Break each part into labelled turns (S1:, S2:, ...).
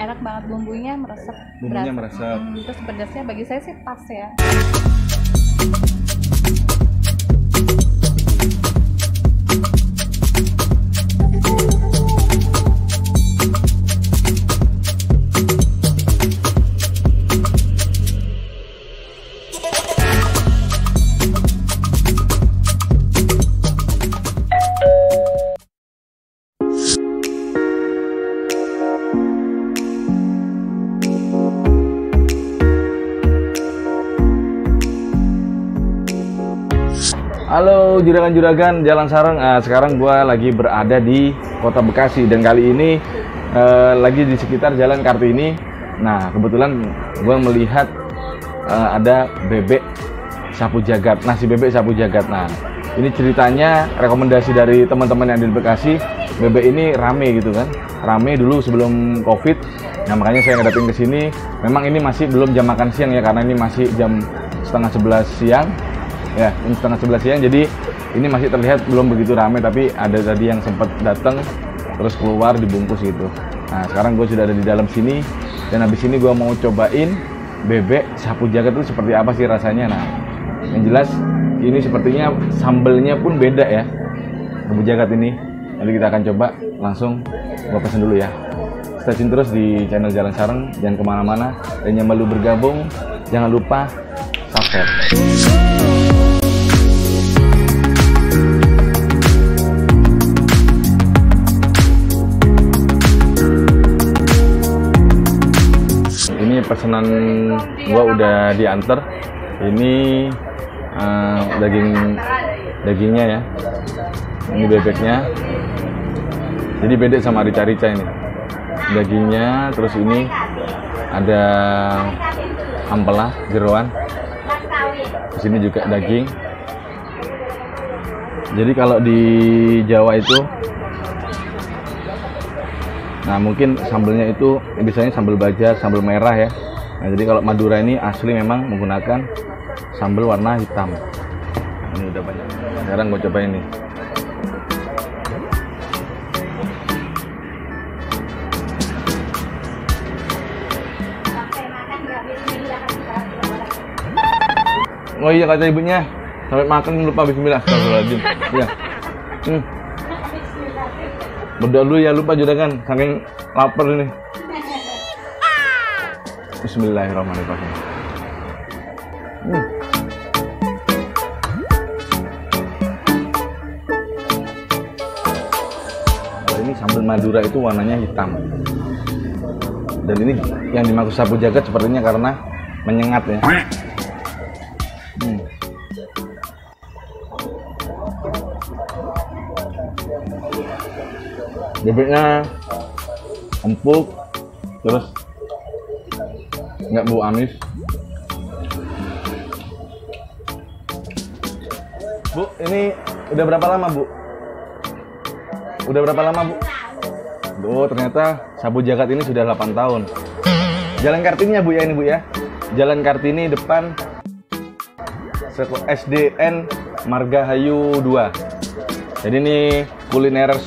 S1: Enak banget, bumbunya meresap.
S2: Bumbunya meresap.
S1: Terus pedasnya bagi saya sih pas ya.
S2: Halo juragan-juragan Jalan Sareng. Sekarang gue lagi berada di Kota Bekasi dan kali ini lagi di sekitar Jalan Kartini. Nah kebetulan gue melihat ada bebek sapu jagat, nasi bebek sapu jagat. Nah ini ceritanya rekomendasi dari teman-teman yang di Bekasi. Bebek ini rame gitu kan, rame dulu sebelum COVID. Nah makanya saya ngedatin ke sini. Memang ini masih belum jam makan siang ya, karena ini masih jam setengah 11 siang. Ya, ini setengah 11 siang, jadi ini masih terlihat belum begitu ramai, tapi ada tadi yang sempat datang terus keluar dibungkus gitu. Nah sekarang gue sudah ada di dalam sini dan habis ini gue mau cobain bebek sapu jagat itu seperti apa sih rasanya. Nah yang jelas ini sepertinya sambelnya pun beda ya, sapu jagat ini. Nanti kita akan coba, langsung gue pesen dulu ya. Stay tune terus di channel Jalan Sareng, jangan kemana-mana, dan yang baru bergabung jangan lupa subscribe. Pesanan gua udah diantar. Ini dagingnya ya, ini bebeknya, jadi beda sama rica-rica ini dagingnya. Terus ini ada ampela jeroan, di sini juga daging. Jadi kalau di Jawa itu, nah mungkin sambelnya itu biasanya sambal baja, sambal merah ya. Nah jadi kalau Madura ini asli memang menggunakan sambal warna hitam. Ini udah banyak. Sekarang gue cobain nih. Oh iya kata ibunya, sampai makan lupa bismillah. Astagfirullahaladzim. Iya. Berdoa dulu ya, lupa juragan, saking lapar ini. Bismillahirrahmanirrahim. Ini sambal Madura itu warnanya hitam. Dan ini yang dimaksud sapu jagat sepertinya karena menyengat ya. Bebeknya empuk, terus nggak bau amis. Bu, ini udah berapa lama Bu? Udah berapa lama Bu? Oh ternyata sapu jagat ini sudah 8 tahun. Jalan Kartini ya Bu ya, ini Bu ya. Jalan Kartini depan SDN Margahayu 2. Jadi ini kulineres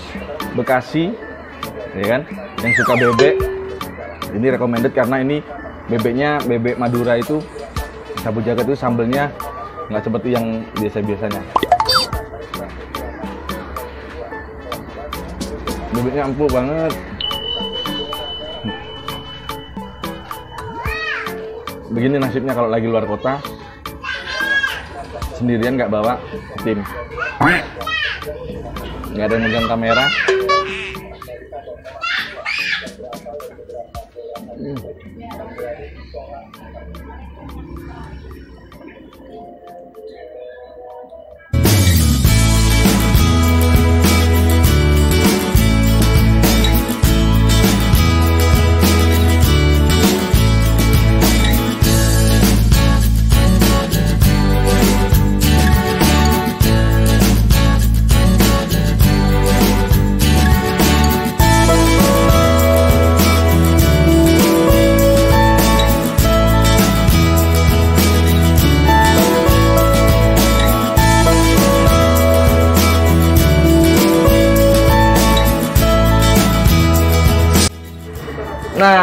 S2: Bekasi, ya kan? Yang suka bebek, ini recommended karena ini bebeknya bebek Madura itu, sapu jagat itu sambelnya nggak seperti yang biasanya. Bebeknya empuk banget. Begini nasibnya kalau lagi luar kota, sendirian nggak bawa tim, nggak ada yang megang kamera.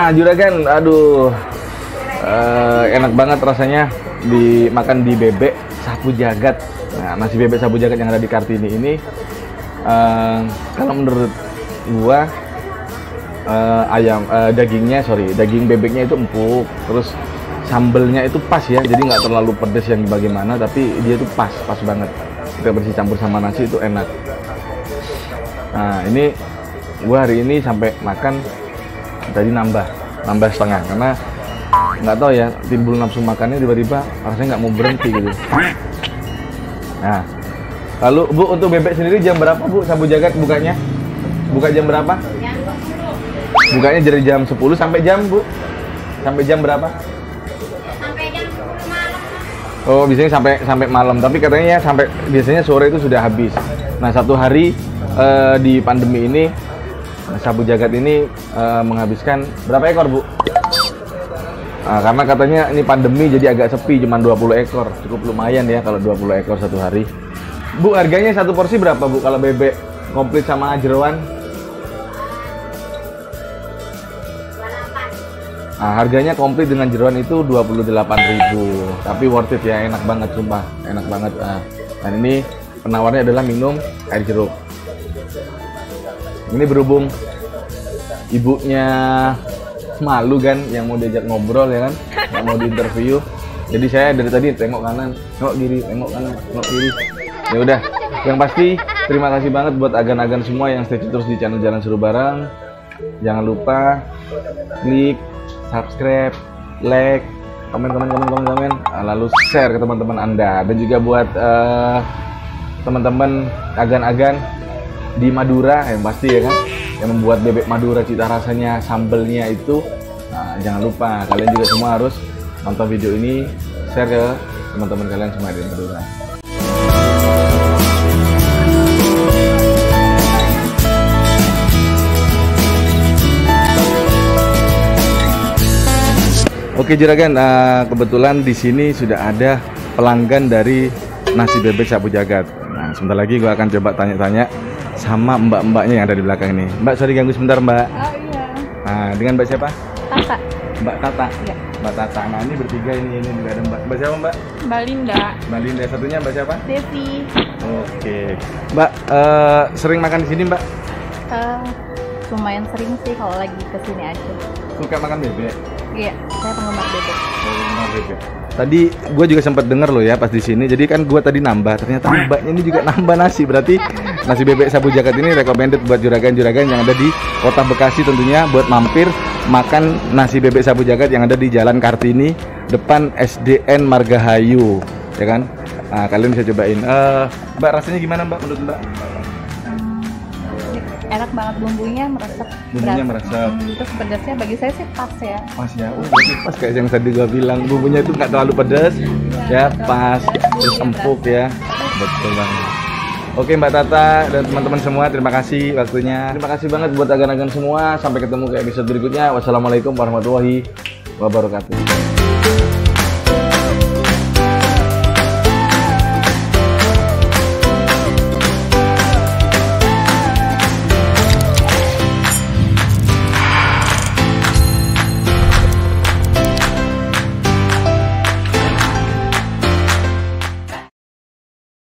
S2: Nah, juragan, aduh, enak banget rasanya dimakan di bebek sapu jagat. Nah, nasi bebek sapu jagat yang ada di Kartini ini, kalau menurut gua daging bebeknya itu empuk, terus sambelnya itu pas ya, jadi nggak terlalu pedas yang bagaimana, tapi dia tuh pas banget. Kita bersih campur sama nasi itu enak. Nah, ini gua hari ini sampai makan tadi nambah setengah karena nggak tahu ya, timbul nafsu makannya tiba-tiba rasanya nggak mau berhenti gitu. Nah, lalu Bu, untuk bebek sendiri jam berapa Bu sapu jagat bukanya? Buka jam berapa? Bukanya dari jam 10 sampai jam Bu? Sampai jam berapa?
S3: Sampai jam 10 malam.
S2: Oh, biasanya sampai malam, tapi katanya biasanya sore itu sudah habis. Nah, satu hari di pandemi ini sapu jagat ini menghabiskan berapa ekor Bu? Nah, karena katanya ini pandemi jadi agak sepi, cuma 20 ekor. Cukup lumayan ya kalau 20 ekor satu hari. Bu, harganya satu porsi berapa Bu kalau bebek komplit sama jeroan? Nah, harganya komplit dengan jeroan itu 28.000. Tapi worth it ya, enak banget sumpah, enak banget. Dan ini penawarnya adalah minum air jeruk. Ini berhubung ibunya malu kan, yang mau diajak ngobrol ya kan, yang mau diinterview. Jadi saya dari tadi tengok kanan, tengok kiri, tengok kanan, tengok kiri. Ya udah, yang pasti terima kasih banget buat agan-agan semua yang stay terus di channel Jalan Seru Bareng. Jangan lupa klik subscribe, like, komen, lalu share ke teman-teman Anda. Dan juga buat teman-teman agan-agan di Madura yang pasti ya kan, yang membuat bebek Madura cita rasanya sambelnya itu, nah, jangan lupa kalian juga semua harus nonton video ini, share ke teman-teman kalian semua di Madura. Oke juragan, kebetulan di sini sudah ada pelanggan dari nasi bebek sapu jagat. Nah, sebentar lagi gue akan coba tanya-tanya sama mbak-mbaknya yang ada di belakang ini. Mbak, sorry ganggu sebentar Mbak.
S1: Oh iya.
S2: Nah, dengan Mbak siapa?
S1: Tata.
S2: Mbak Tata.
S1: Iya.
S2: Mbak Tata. Nah, ini bertiga ini juga ada Mbak. Mbak siapa Mbak?
S1: Mbak Linda.
S2: Mbak Linda. Satunya Mbak siapa?
S1: Devi.
S2: Oke. Mbak, sering makan di sini Mbak?
S1: Lumayan sering sih kalau lagi kesini aja.
S2: Suka makan bebek?
S1: Iya, saya penggemar bebek.
S2: Penggemar bebek. Tadi gue juga sempat denger loh ya pas di sini. Jadi kan gue tadi nambah, ternyata mbaknya ini juga nambah nasi. Berarti nasi bebek sapu jagat ini recommended buat juragan-juragan yang ada di Kota Bekasi tentunya, buat mampir makan nasi bebek sapu jagat yang ada di Jalan Kartini depan SDN Margahayu, ya kan? Nah, kalian bisa cobain. Mbak, rasanya gimana Mbak menurut Mbak?
S1: Enak banget, bumbunya meresap.
S2: Bumbunya meresap.
S1: Terus pedasnya bagi saya sih pas ya.
S2: Pas ya, berarti pas kayak yang tadi gua bilang, bumbunya itu nggak terlalu pedas, ya pas, terus empuk ya, betul banget. Oke Mbak Tata dan teman-teman semua, terima kasih waktunya. Terima kasih banget buat agan-agan semua. Sampai ketemu ke episode berikutnya. Wassalamualaikum warahmatullahi wabarakatuh.